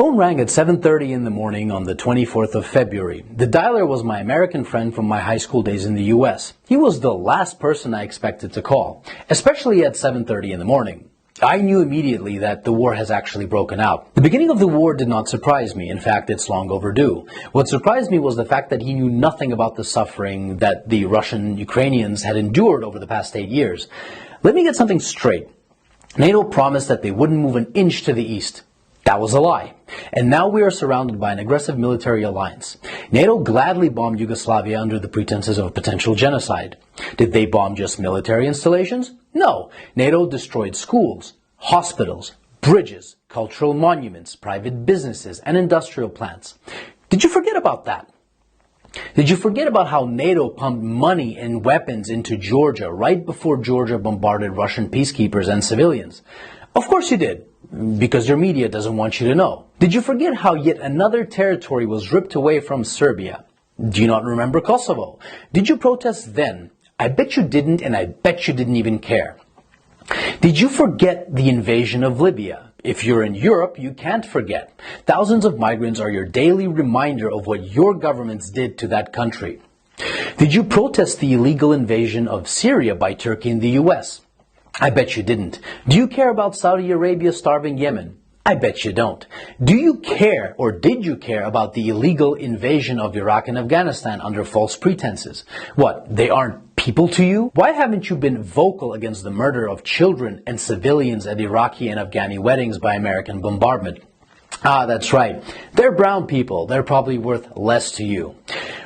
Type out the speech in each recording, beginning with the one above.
phone rang at 7:30 in the morning on the 24th of February. The dialer was my American friend from my high school days in the US. He was the last person I expected to call, especially at 7:30 in the morning. I knew immediately that the war has actually broken out. The beginning of the war did not surprise me. In fact, it's long overdue. What surprised me was the fact that he knew nothing about the suffering that the Russian Ukrainians had endured over the past 8 years. Let me get something straight. NATO promised that they wouldn't move an inch to the east. That was a lie. And now we are surrounded by an aggressive military alliance. NATO gladly bombed Yugoslavia under the pretenses of a potential genocide. Did they bomb just military installations? No. NATO destroyed schools, hospitals, bridges, cultural monuments, private businesses, and industrial plants. Did you forget about that? Did you forget about how NATO pumped money and weapons into Georgia right before Georgia bombarded Russian peacekeepers and civilians? Of course you did, because your media doesn't want you to know. Did you forget how yet another territory was ripped away from Serbia? Do you not remember Kosovo? Did you protest then? I bet you didn't, and I bet you didn't even care. Did you forget the invasion of Libya? If you're in Europe, you can't forget. Thousands of migrants are your daily reminder of what your governments did to that country. Did you protest the illegal invasion of Syria by Turkey and the US? I bet you didn't. Do you care about Saudi Arabia starving Yemen? I bet you don't. Do you care, or did you care, about the illegal invasion of Iraq and Afghanistan under false pretenses? What, they aren't people to you? Why haven't you been vocal against the murder of children and civilians at Iraqi and Afghani weddings by American bombardment? Ah, that's right. They're brown people. They're probably worth less to you.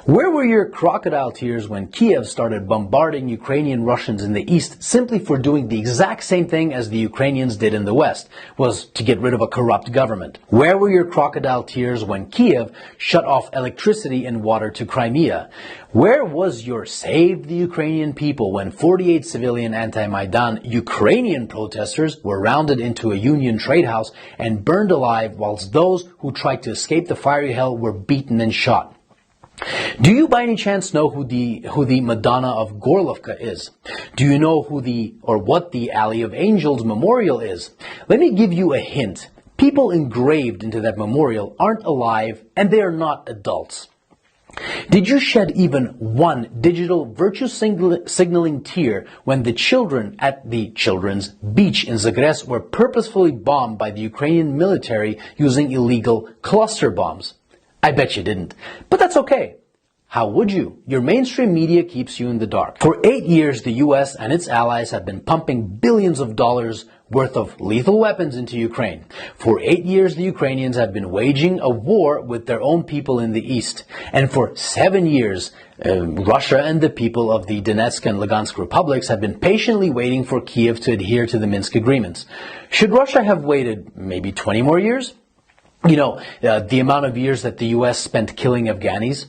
Where were your crocodile tears when Kiev started bombarding Ukrainian Russians in the east simply for doing the exact same thing as the Ukrainians did in the west, was to get rid of a corrupt government? Where were your crocodile tears when Kiev shut off electricity and water to Crimea? Where was your Save the Ukrainian People when 48 civilian anti-Maidan Ukrainian protesters were rounded into a Union trade house and burned alive, whilst those who tried to escape the fiery hell were beaten and shot? Do you by any chance know who the Madonna of Gorlovka is? Do you know what the Alley of Angels memorial is? Let me give you a hint. People engraved into that memorial aren't alive, and they are not adults. Did you shed even one digital virtue signaling tear when the children at the children's beach in Zagreb were purposefully bombed by the Ukrainian military using illegal cluster bombs? I bet you didn't. But that's okay. How would you? Your mainstream media keeps you in the dark. For 8 years, the US and its allies have been pumping billions of dollars worth of lethal weapons into Ukraine. For 8 years, the Ukrainians have been waging a war with their own people in the east. And for 7 years, Russia and the people of the Donetsk and Lugansk republics have been patiently waiting for Kiev to adhere to the Minsk agreements. Should Russia have waited maybe 20 more years? You know, the amount of years that the US spent killing Afghanis.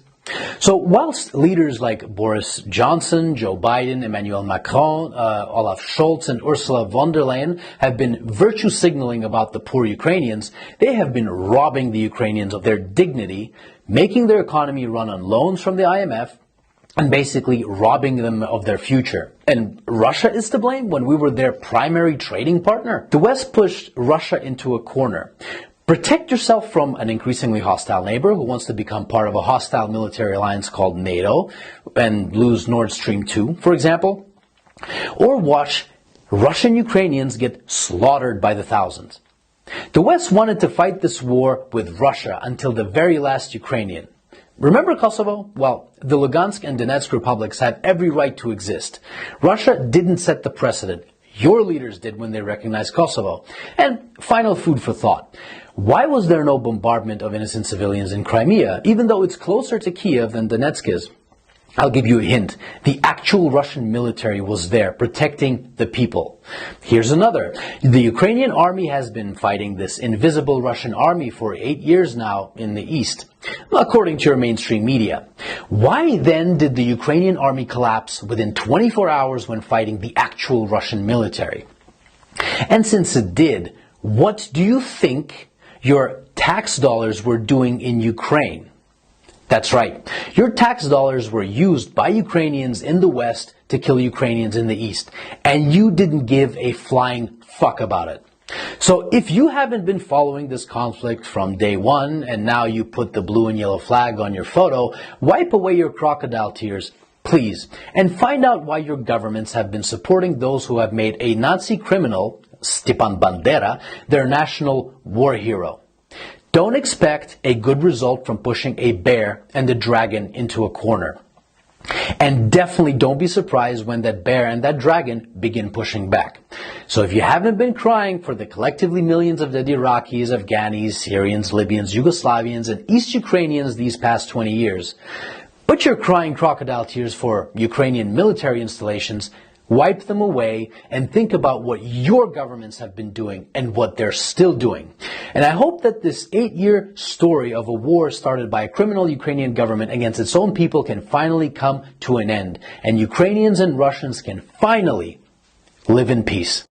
So whilst leaders like Boris Johnson, Joe Biden, Emmanuel Macron, Olaf Scholz, and Ursula von der Leyen have been virtue signaling about the poor Ukrainians, they have been robbing the Ukrainians of their dignity, making their economy run on loans from the IMF, and basically robbing them of their future. And Russia is to blame when we were their primary trading partner? The West pushed Russia into a corner. Protect yourself from an increasingly hostile neighbor who wants to become part of a hostile military alliance called NATO and lose Nord Stream 2, for example. Or watch Russian Ukrainians get slaughtered by the thousands. The West wanted to fight this war with Russia until the very last Ukrainian. Remember Kosovo? Well, the Lugansk and Donetsk republics have every right to exist. Russia didn't set the precedent. Your leaders did when they recognized Kosovo. And final food for thought. Why was there no bombardment of innocent civilians in Crimea, even though it's closer to Kiev than Donetsk is? I'll give you a hint. The actual Russian military was there, protecting the people. Here's another. The Ukrainian army has been fighting this invisible Russian army for 8 years now in the east, according to your mainstream media. Why then did the Ukrainian army collapse within 24 hours when fighting the actual Russian military? And since it did, what do you think your tax dollars were doing in Ukraine? That's right. Your tax dollars were used by Ukrainians in the West to kill Ukrainians in the East. And you didn't give a flying fuck about it. So if you haven't been following this conflict from day one and now you put the blue and yellow flag on your photo, wipe away your crocodile tears, please, and find out why your governments have been supporting those who have made a Nazi criminal, Stepan Bandera, their national war hero. Don't expect a good result from pushing a bear and a dragon into a corner. And definitely don't be surprised when that bear and that dragon begin pushing back. So if you haven't been crying for the collectively millions of dead Iraqis, Afghanis, Syrians, Libyans, Yugoslavians, and East Ukrainians these past 20 years, but you're crying crocodile tears for Ukrainian military installations, wipe them away and think about what your governments have been doing and what they're still doing. And I hope that this 8-year story of a war started by a criminal Ukrainian government against its own people can finally come to an end, and Ukrainians and Russians can finally live in peace.